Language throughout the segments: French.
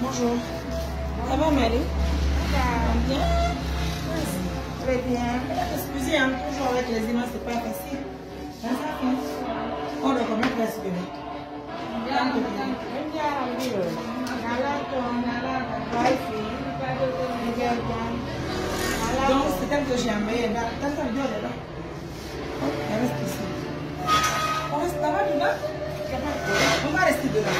Bonjour. Ça va, Marie? Bien? Très bien. Excusez, hein, toujours avec les images, c'est pas facile. On recommence la suivre. Donc, c'est tel que j'ai envoyé. Reste ici. On reste là-bas dedans? On va rester dedans.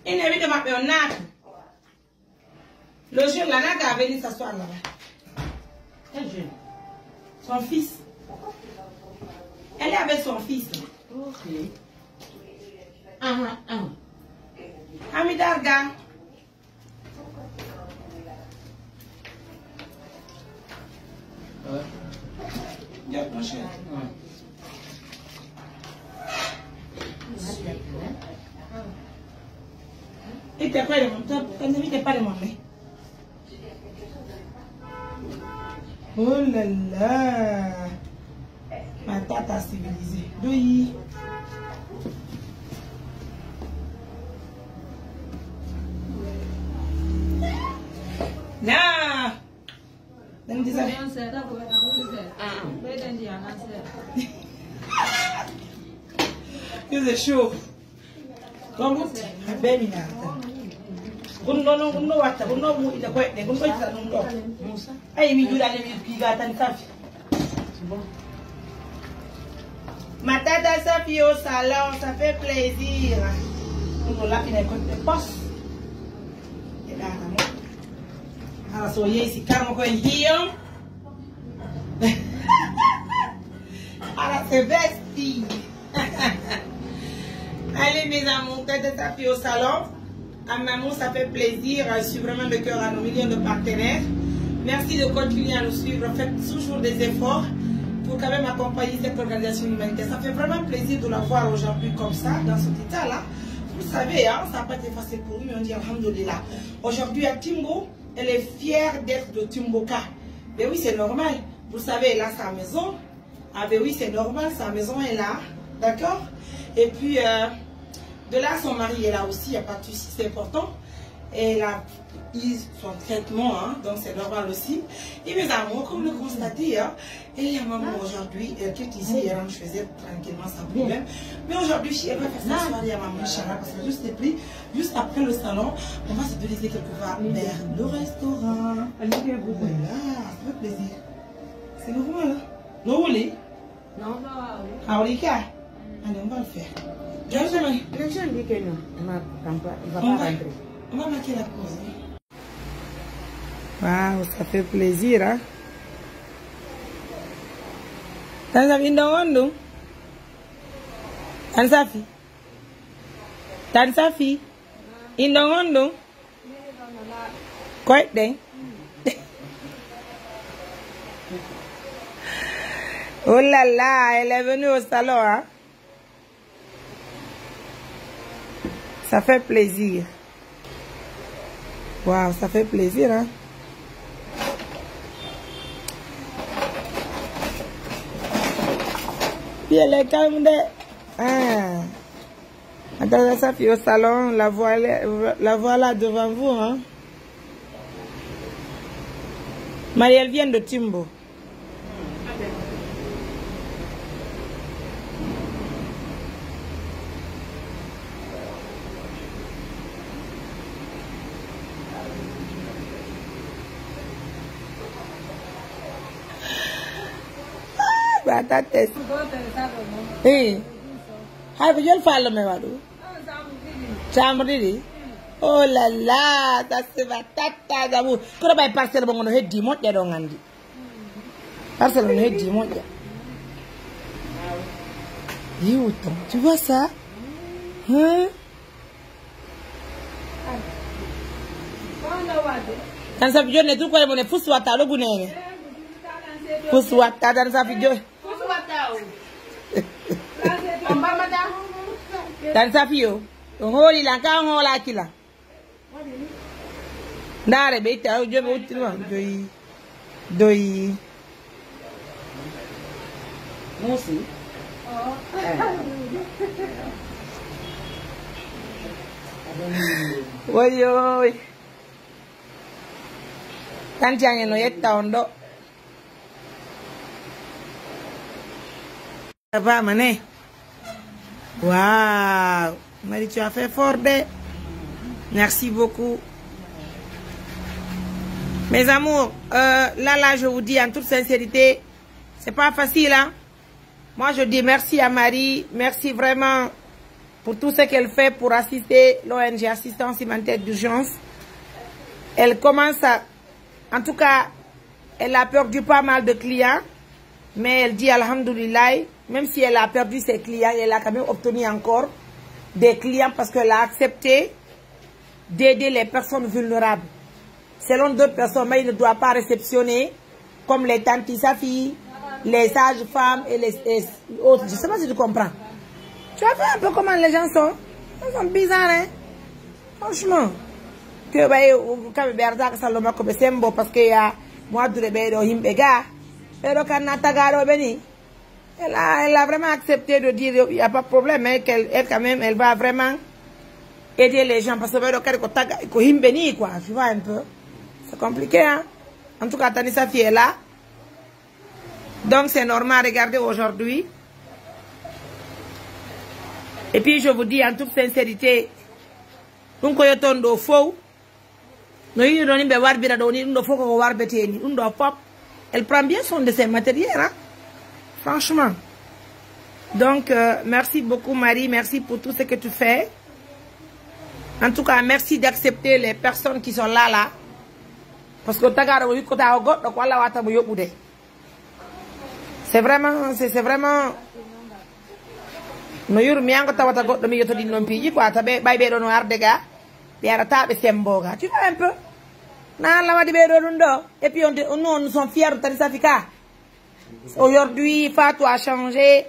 Il est vite de m'appeler un nac. Le jeune, la nac a venu s'asseoir là-bas. Quel jeune? Son fils. Elle est avec son fils. Ok. Amidarga. Bien, mon cher. Et t'es pas de mon top. T'es pas de mon mec. Oh là là. Ma tata civilisée. Oui. Nah. Dan dia c'est chaud. Comme vous, belle ina. Vous non wata, vous non mu ida quoi, ne vous faites ça non donc. Aïe mi dula le mi gata ni safi. C'est bon. Ma tata Safi au salon, ça fait plaisir. Nous là qui n'est pas de poste. Et là, alors soyez ici, calme quoi hier. Alors c'est vesti. Allez mes amours, tata Safi au salon. À maman, ça fait plaisir. Je suis vraiment de cœur à nos millions de partenaires. Merci de continuer à nous suivre. Faites toujours des efforts pour quand même accompagner cette organisation humanitaire. Ça fait vraiment plaisir de la voir aujourd'hui comme ça, dans cet état-là. Vous savez, hein, ça n'a pas été facile pour nous, mais on dit alhamdoulilah. Aujourd'hui à Timbo, elle est fière d'être de Timboka. Mais oui, c'est normal. Vous savez, elle a sa maison. Ah ben oui, c'est normal, sa maison est là. D'accord? Et puis, de là, son mari est là aussi, il n'y a pas de souci, c'est important. Et elle a eu son traitement, hein, donc c'est normal aussi. Et mes amours, comme le constatez, hein, et la maman aujourd'hui, elle est ici, elle rentre chez elle tranquillement sans problème. Mais aujourd'hui, elle va faire sa soirée à maman Inch'Allah, parce que juste après le salon, on va se diriger quelque part vers le restaurant. Voilà, ça fait plaisir. C'est normal, hein? Non, vous voulez? Non, non. Ah, vous voulez quoi? Allez, on va le faire. Les gens disent que non, il ne va pas rentrer. On va marquer la pause. Waouh, ça fait plaisir, hein? Tansafi ndongondo. Tansafi. Tansafi. Indongondo. Quite day. Oh là là, elle est venue au salon, hein? Ça fait plaisir. Waouh, ça fait plaisir, hein? Puis elle est calme. Ah. Attends, ça fait au salon, la voilà devant vous, hein? Marie, elle vient de Timbo. Batates. Eh. Hai vijol fallo me wadu. Chamri. Oh là là, ça se va tata d'amour. Quand on parcelle bon on heddi mo de do ngandi. Parcelle on heddi mo de. Yuto, tu vois ça? Hein? Dans sa vidéo, tout quoi, mon fous wata le goût. Fous wata dans sa vidéo. Dans sa vidéo. On holi la ka on la kila. Ndare be ta o jobe uti wa doi. Musi. Woyo. Tanti ange no yetta ondo. Va mané. Waouh. Marie, tu as fait fort de. Merci beaucoup. Mes amours, là, je vous dis en toute sincérité, c'est pas facile, hein. Moi, je dis merci à Marie. Merci vraiment pour tout ce qu'elle fait pour assister l'ONG Assistance Humanitaire d'Urgence. Elle commence à... En tout cas, elle a perdu pas mal de clients. Mais elle dit alhamdoulilah, même si elle a perdu ses clients, elle a quand même obtenu encore des clients parce qu'elle a accepté d'aider les personnes vulnérables. Selon d'autres personnes, mais il ne doit pas réceptionner comme les tantes Safi, les sages-femmes et les autres. Je ne sais pas si tu comprends. Tu as vu un peu comment les gens sont? Ils sont bizarres, hein? Franchement. Que quand Saloma comme c'est beau parce qu'il y a moi de rebelle Himbega. Mais quand Natagaro Beni, elle a vraiment accepté de dire il n'y a pas de problème, mais qu'elle quand même elle va vraiment aider les gens parce que Himbeni quoi, tu vois un peu. C'est compliqué, hein? En tout cas, Tanissa Fille est là. Donc c'est normal, regardez aujourd'hui. Et puis je vous dis en toute sincérité, nous koyotondo faux. Nous elle prend bien soin de ses matériels, hein? Franchement. Donc merci beaucoup Marie, merci pour tout ce que tu fais. En tout cas, merci d'accepter les personnes qui sont là. Parce que c'est vraiment no yur miango tawata goddo mi yotodi non piji quoi tabe bay be don ardega biara tabe semboga tu vois un peu na la wadi be don do et puis on nous sommes fiers de Tanissa Africa. Aujourd'hui Fatou a changé,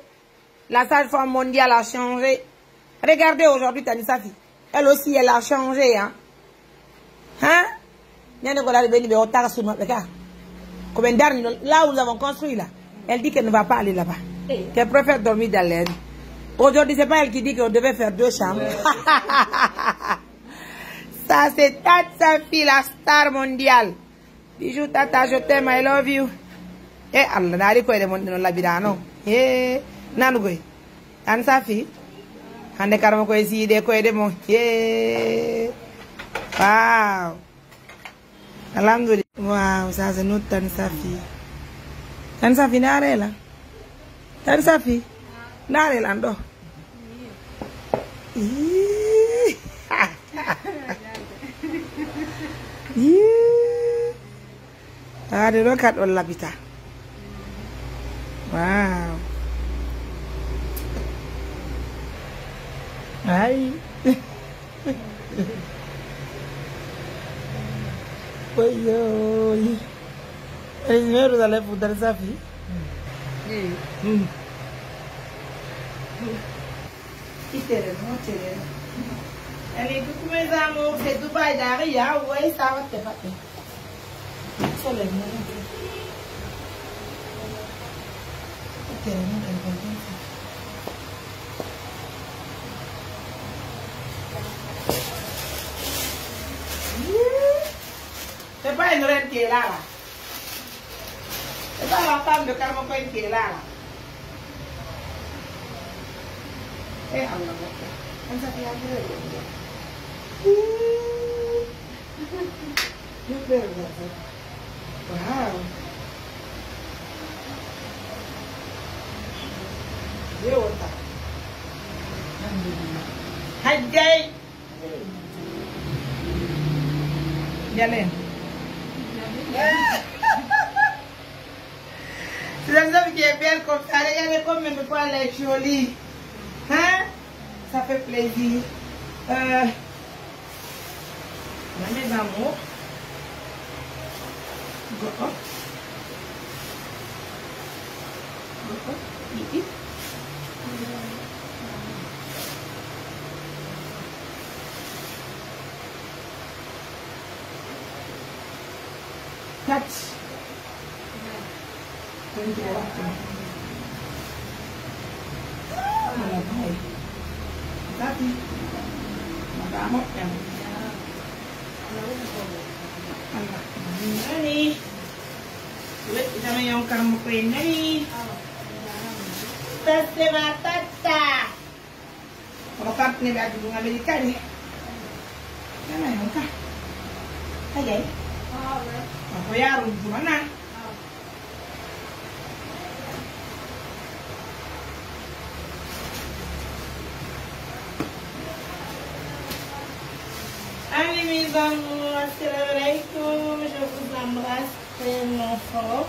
la sage-femme mondiale a changé. Regardez aujourd'hui Tanissa Africa, elle aussi elle a changé, hein. Là où nous avons construit là, elle dit qu'elle ne va pas aller là-bas, qu'elle préfère dormir dans l'air. Aujourd'hui, c'est pas elle qui dit qu'on devait faire 2 chambres. Ça, c'est Tata Fille, la star mondiale. Bijou, Tata, je t'aime, I love you. Eh, Allah, n'a rien quoi de mon labirano. Eh, Nanougoué. Tanissa Fille. Hande karama quoi ici, de quoi de mon. Eh. Wow. Alhamdoulilah. Wow, ça c'est notre Tanissa Fille. Tanissa Fille, n'a rien là. Tanissa Fille. Nare lando. Ah, de rokat on l'habita. Wow. Aïe. Oye. El dinero de la puta de Safi. Allez, coucou mes amours, c'est Dubaï d'Aria, ouais, ça va te faire. C'est pas une reine qui est là. C'est pas la femme de Carmen qui est là. Eh, Allah, kan sa kaya kira wow. Dia wata. Hajjai. Jalan. C'est un homme qui est belle comme ça. Regardez comme une fois elle est jolie. Hein? Ça fait plaisir. Mes amours. Go up. Go up. Eat. Touch. Malabay. Tapi, magamot yan. Anak nani. Ulit naman yung karmukin nani. Tase matata. Pagkakat nila at yung Amerikan eh. Yan na yun ka. Kaya eh. Ako yaron, gimana? Allez mes amours, assalamu alaikum, je vous embrasse tellement fort.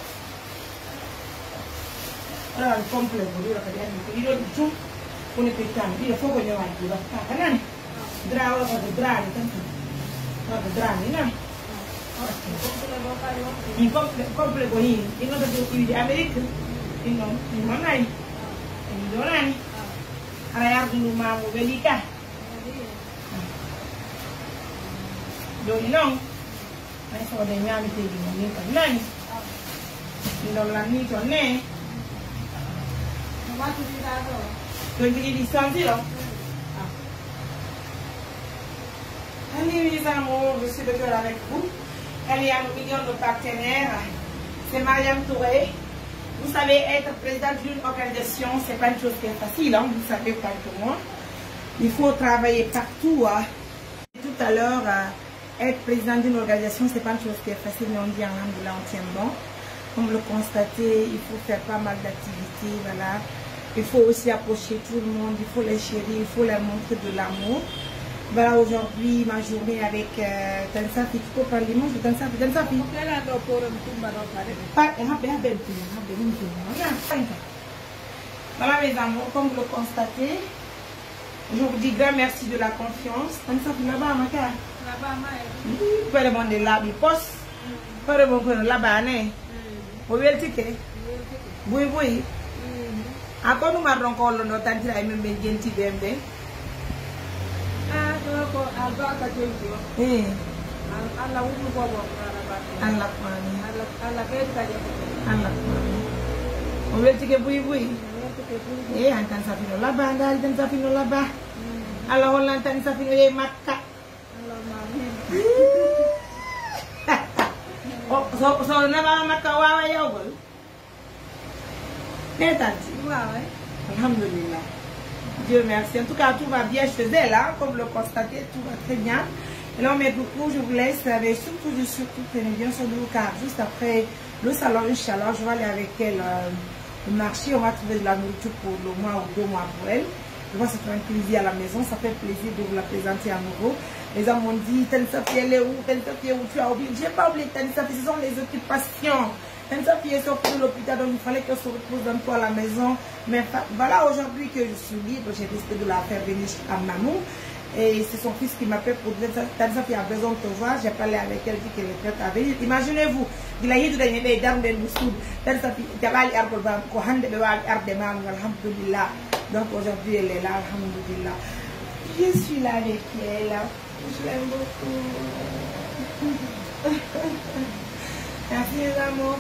Alors, le complet, vous dites que il est tout pour ne pas tant. Il faut que je m'aille dire ça. Quand drap ou pas drap, tant que drap, non. Il complet pour lui. Il n'a pas de pays d'Amérique. Il n'a pas de il n'a pas de alors, nous m'avons belika. Donc non, il faut des gens qui disent que non, ils ont la nuit qu'on est. Donc il dit sentir là. Allez mes amours, je suis de cœur avec vous. Elle est à nos millions de partenaires. C'est Mariam Touré. Vous savez, être présidente d'une organisation, c'est pas une chose qui est facile, hein? Vous savez pas que moi. Il faut travailler partout. Hein? Tout à l'heure, être président d'une organisation, c'est pas une chose qui est facile, mais on dit alhamdoulilah, on tient bon. Comme le constatez, il faut faire pas mal d'activités, voilà. Il faut aussi approcher tout le monde, il faut les chérir, il faut leur montrer de l'amour. Voilà aujourd'hui ma journée avec Tansafi. Tu peux parler de Tansafi? Tansafi. Voilà mes amours, comme vous le constatez, je vous dis grand merci de la confiance. Tansafi là-bas, ma carte. Pas de monde là, il poste. Pas de monde là-bas, né. Vous voyez le ticket? Oui, oui. À quoi nous m'avons encore le note à dire, même bien gentil, bien. On veut dire que oui. Eh, on t'en s'appelle là-bas, on t'en s'appelle là-bas. Alors, on t'en s'appelle matka. Oh, so on a matka wawa yogol. Eh, tanti. Alhamdulillah. Dieu merci. En tout cas, tout va bien chez elle, hein? Comme le constatez, tout va très bien. Alors, mais beaucoup, je vous laisse, mais surtout, tenez bien sur le car juste après le salon, Inch'Allah, je vais aller avec elle au marché, on va trouver de la nourriture pour le mois ou 2 mois pour elle. Je vais se tranquilliser à la maison, ça fait plaisir de vous la présenter à nouveau. Les hommes m'ont dit, Tansafi, elle est où? Tansafi, où tu as oublié? Je n'ai pas oublié Tansafi, ce sont les occupations. Tansafi est sortie de l'hôpital, donc il fallait qu'elle se repose un peu à la maison. Mais voilà, aujourd'hui que je suis libre, j'ai décidé de la faire venir à Mamou. Et c'est son fils qui m'appelle pour dire Tansafi a besoin de te voir. J'ai parlé avec elle, dit qu'elle est prête à venir. Imaginez-vous, il a eu des dames de Moussoud. Tansafi, tu as dit Arbol Kohande, Ardeman, Alhamdulillah. Donc aujourd'hui, elle est là, Alhamdulillah. Je suis là avec elle. Je l'aime beaucoup. Merci les amours.